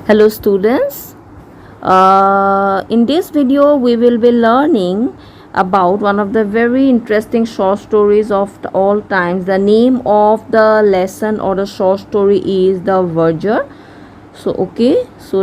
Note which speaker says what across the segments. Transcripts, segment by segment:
Speaker 1: Hello students, in this video we will be learning about one of the very interesting short stories of all times. The name of the lesson or the short story is The Verger. So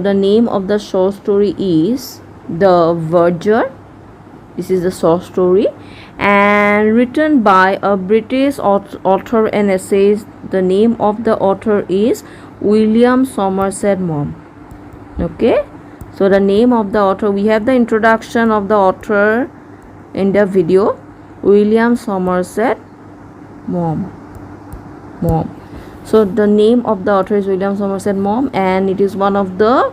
Speaker 1: the name of the short story is The Verger. This is the short story and written by a British author and essayist. The name of the author is William Somerset Maugham. Okay, so the name of the author, we have the introduction of the author in the video, William Somerset Maugham. So the name of the author is William Somerset Maugham, and it is one of the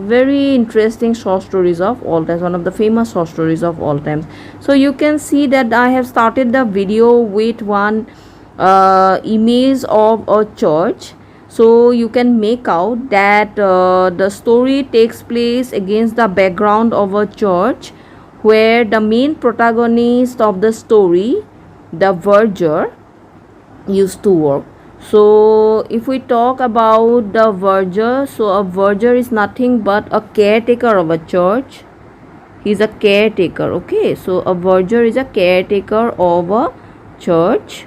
Speaker 1: very interesting short stories of all times, one of the famous short stories of all times. So you can see that I have started the video with one image of a church. So you can make out that the story takes place against the background of a church where the main protagonist of the story, the verger, used to work. So if we talk about the verger, so a verger is nothing but a caretaker of a church. He's a caretaker. Okay, so a verger is a caretaker of a church.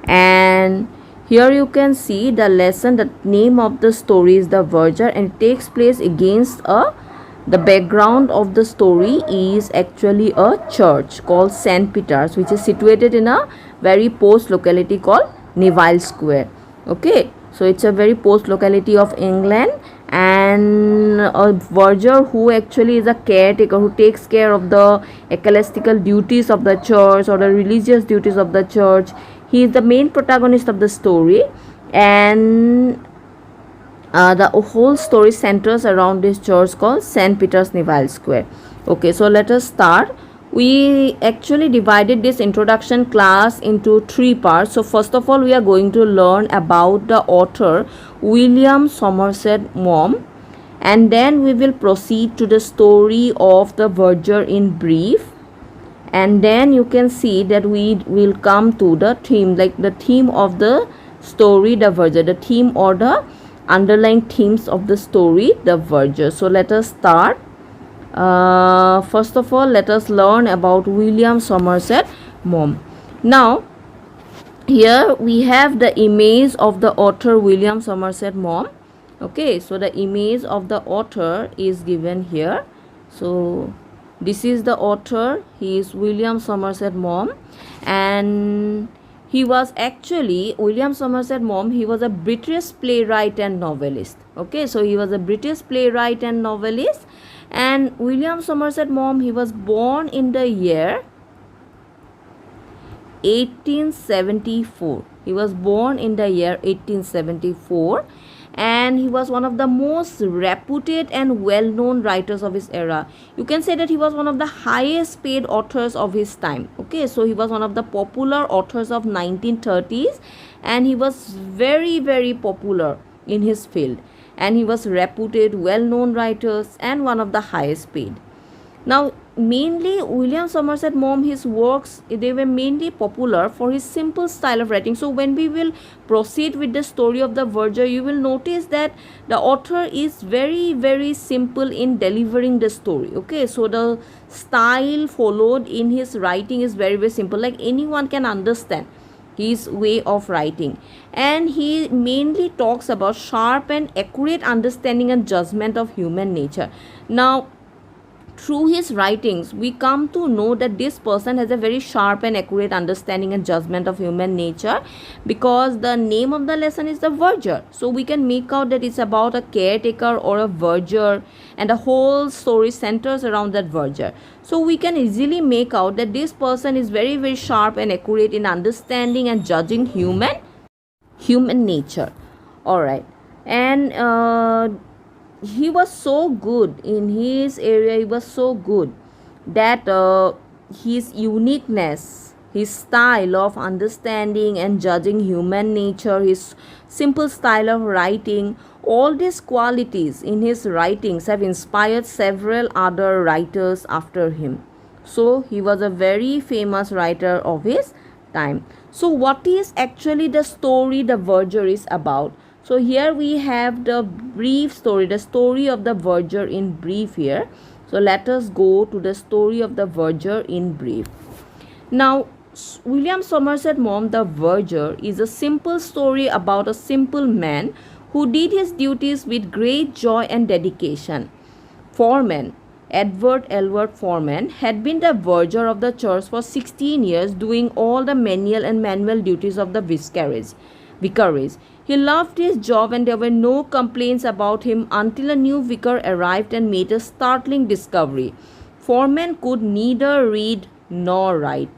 Speaker 1: And here you can see the lesson. The name of the story is The Verger, and it takes place against the background of the story is actually a church called St. Peter's, which is situated in a very post locality called Neville Square. Okay, so it's a very post locality of England, and a verger who actually is a caretaker who takes care of the ecclesiastical duties of the church or the religious duties of the church. He is the main protagonist of the story, and the whole story centers around this church called St. Peter's Neville Square. Okay, so let us start. We actually divided this introduction class into 3 parts. So first of all, we are going to learn about the author William Somerset Maugham, and then we will proceed to the story of the verger in brief. And then you can see that we will come to the theme, like the theme of the story, the verger, the theme or the underlying themes of the story, the verger. So let us start. First of all, let us learn about William Somerset Maugham. Now here we have the image of the author William Somerset Maugham. Okay, so the image of the author is given here. So this is the author. He is William Somerset Maugham, and he was actually William Somerset Maugham. He was a British playwright and novelist. Okay, so he was a British playwright and novelist, and William Somerset Maugham, he was born in the year 1874. He was born in the year 1874. And he was one of the most reputed and well-known writers of his era. You can say that he was one of the highest paid authors of his time. Okay, so he was one of the popular authors of 1930s, and he was very, very popular in his field, and he was reputed, well-known writers and one of the highest paid. Now mainly William Somerset Maugham, his works, they were mainly popular for his simple style of writing. So when we will proceed with the story of the verger, you will notice that the author is very, very simple in delivering the story. Okay, so the style followed in his writing is very, very simple, like anyone can understand his way of writing. And he mainly talks about sharp and accurate understanding and judgment of human nature. Now through his writings, we come to know that this person has a very sharp and accurate understanding and judgment of human nature, because the name of the lesson is the verger. So we can make out that it's about a caretaker or a verger, and the whole story centers around that verger. So we can easily make out that this person is very, very sharp and accurate in understanding and judging human nature. All right, and he was so good in his area. He was so good that his uniqueness, his style of understanding and judging human nature, his simple style of writing, all these qualities in his writings have inspired several other writers after him. So he was a very famous writer of his time. So what is actually the story The Verger is about? So here we have the brief story, the story of the verger in brief here. So let us go to the story of the verger in brief. Now, William Somerset Maugham, the Verger, is a simple story about a simple man who did his duties with great joy and dedication. Foreman, Edward Elward Foreman, had been the verger of the church for 16 years, doing all the menial and manual duties of the vicarage. He loved his job and there were no complaints about him until a new vicar arrived and made a startling discovery. Foreman could neither read nor write.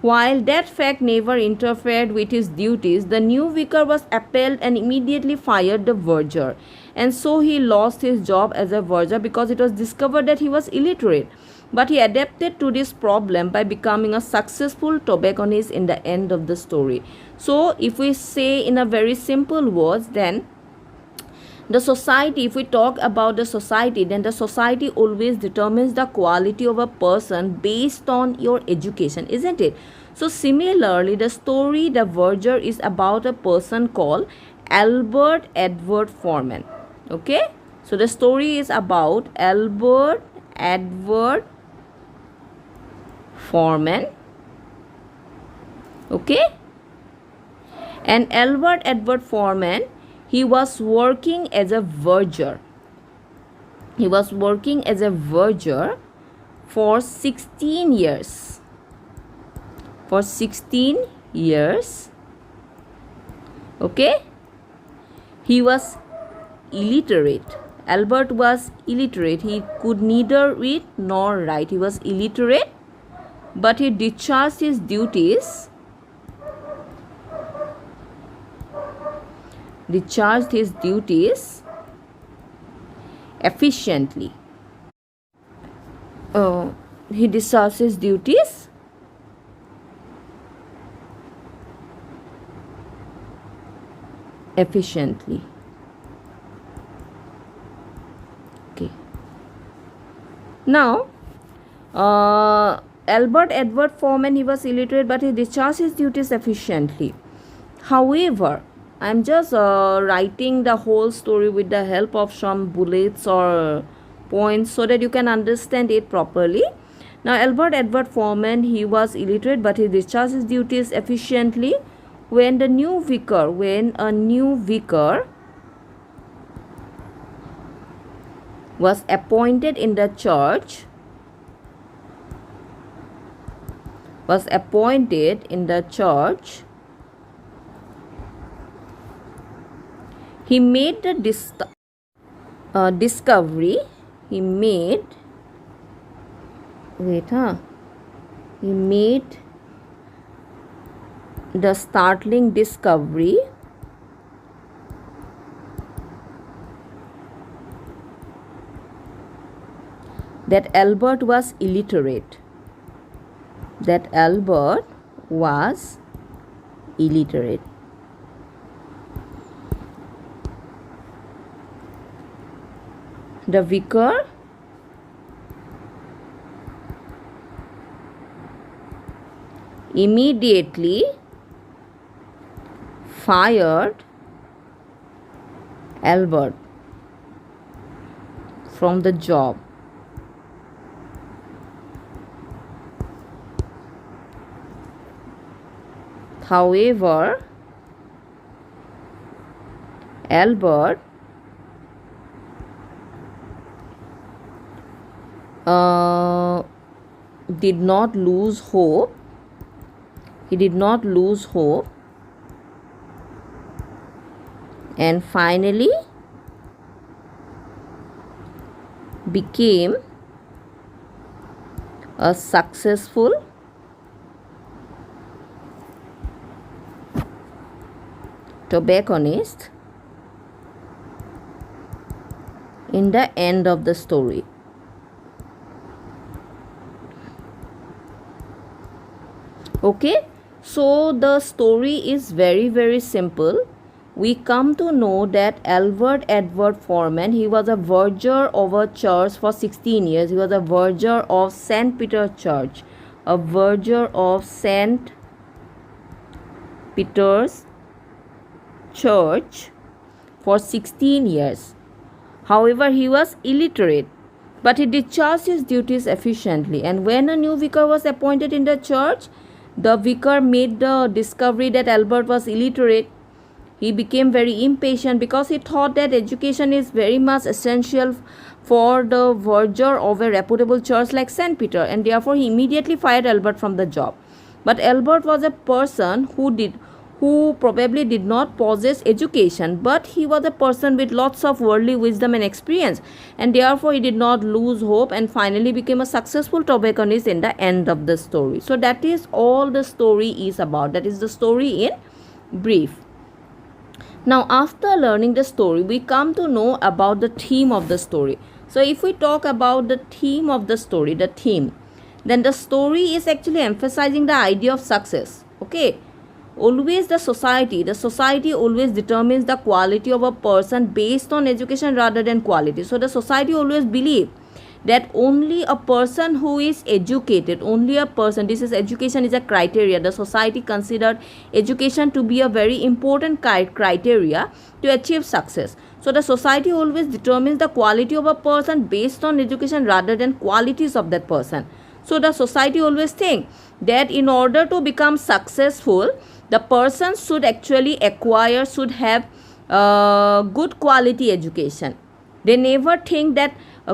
Speaker 1: While that fact never interfered with his duties, the new vicar was appalled and immediately fired the verger. And so he lost his job as a verger because it was discovered that he was illiterate. But he adapted to this problem by becoming a successful tobacconist in the end of the story. So if we say in a very simple words, then the society, if we talk about the society, then the society always determines the quality of a person based on your education, isn't it? So similarly, the story The Verger is about a person called Albert Edward Foreman. Okay, so the story is about Albert Edward Foreman. Okay, and Albert Edward Foreman, he was working as a verger. He was working as a verger for 16 years. For 16 years. Okay. He was illiterate. Albert was illiterate. He could neither read nor write. He was illiterate, but he discharged his duties. Efficiently. He discharged his duties efficiently. Okay. Now, Albert Edward Foreman, he was illiterate, but he discharged his duties efficiently. However, I am just writing the whole story with the help of some bullets or points so that you can understand it properly. Now, Albert Edward Foreman, he was illiterate, but he discharged his duties efficiently when a new vicar was appointed in the church. He made the discovery. He made the startling discovery that Albert was illiterate. The vicar immediately fired Albert from the job. However, Albert did not lose hope. He did not lose hope, and finally became a successful tobacconist in the end of the story. Okay, so the story is very, very simple. We come to know that Albert Edward Foreman, he was a verger of a church for 16 years. He was a verger of St. Peter's Church. A verger of St. Peter's Church for 16 years. However, he was illiterate, but he discharged his duties efficiently. And when a new vicar was appointed in the church, the vicar made the discovery that Albert was illiterate. He became very impatient because he thought that education is very much essential for the verger of a reputable church like St. Peter, and therefore he immediately fired Albert from the job. But Albert was a person who probably did not possess education, but he was a person with lots of worldly wisdom and experience, and therefore he did not lose hope and finally became a successful tobacconist in the end of the story. So that is all the story is about. That is the story in brief. Now, after learning the story, we come to know about the theme of the story. So if we talk about the theme of the story, then the story is actually emphasizing the idea of success. Okay, always the society always determines the quality of a person based on education rather than quality. So the society always believe that only a person who is educated, education is a criteria. The society considered education to be a very important criteria to achieve success. So the society always determines the quality of a person based on education rather than qualities of that person. So the society always think that in order to become successful, the person should have good quality education. They never think that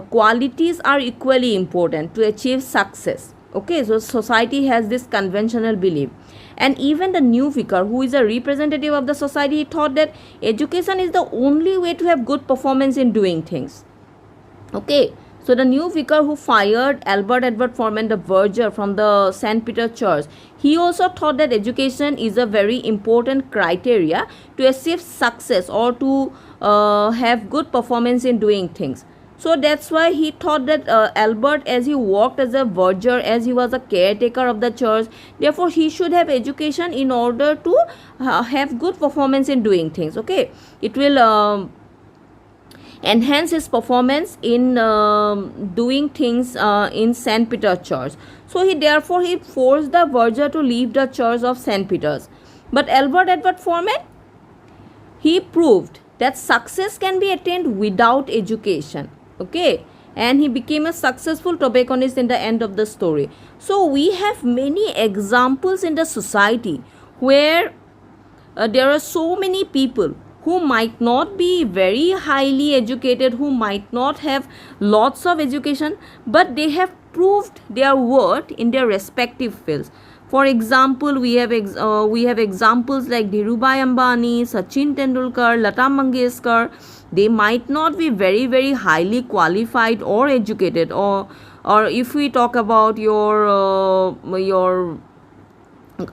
Speaker 1: qualities are equally important to achieve success. Okay, so society has this conventional belief. And even the new vicar, who is a representative of the society, thought that education is the only way to have good performance in doing things. Okay, so the new vicar who fired Albert Edward Foreman, the verger from the St. Peter Church, he also thought that education is a very important criteria to achieve success or to have good performance in doing things. So that's why he thought that Albert, as he worked as a verger, as he was a caretaker of the church, therefore he should have education in order to have good performance in doing things. Okay, it will enhance his performance in doing things in St. Peter Church. So he forced the verger to leave the church of St. Peter's. But Albert Edward Foreman, he proved that success can be attained without education. Okay, and he became a successful tobacconist in the end of the story. So we have many examples in the society where there are so many people who might not be very highly educated, who might not have lots of education, but they have proved their worth in their respective fields. For example, we have examples like Dhirubhai Ambani, Sachin Tendulkar, Lata Mangeshkar. They might not be very, very highly qualified or educated, or if we talk about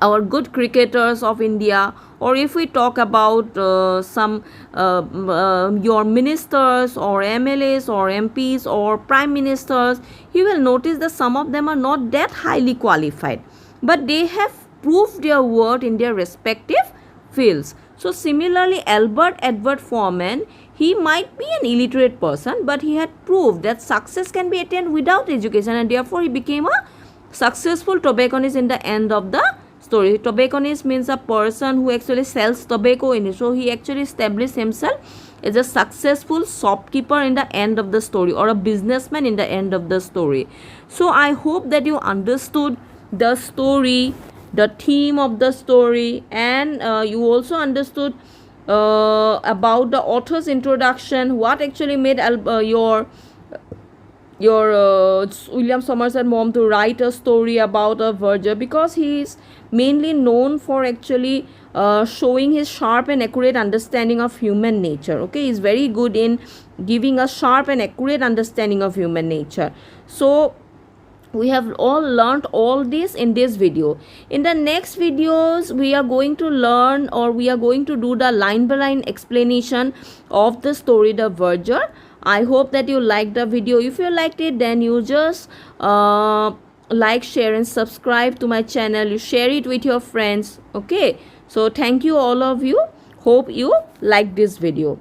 Speaker 1: our good cricketers of India, or if we talk about your ministers or MLAs or MPs or prime ministers, you will notice that some of them are not that highly qualified, but they have proved their worth in their respective fields. So similarly, Albert Edward Foreman, he might be an illiterate person, but he had proved that success can be attained without education, and therefore he became a successful tobacconist in the end of the story. Tobacconist means a person who actually sells tobacco in it. So he actually established himself as a successful shopkeeper in the end of the story, or a businessman in the end of the story. So I hope that you understood the story, the theme of the story, and you also understood about the author's introduction, what actually made your William Somerset Maugham to write a story about a verger, because he is mainly known for actually showing his sharp and accurate understanding of human nature. Okay, he is very good in giving a sharp and accurate understanding of human nature. So we have all learned all this in this video. In the next videos, we are going to learn, or we are going to do the line by line explanation of the story The Verger. I hope that you liked the video. If you liked it, then you just like, share and subscribe to my channel. You share it with your friends. Okay, so thank you all of you. Hope you liked this video.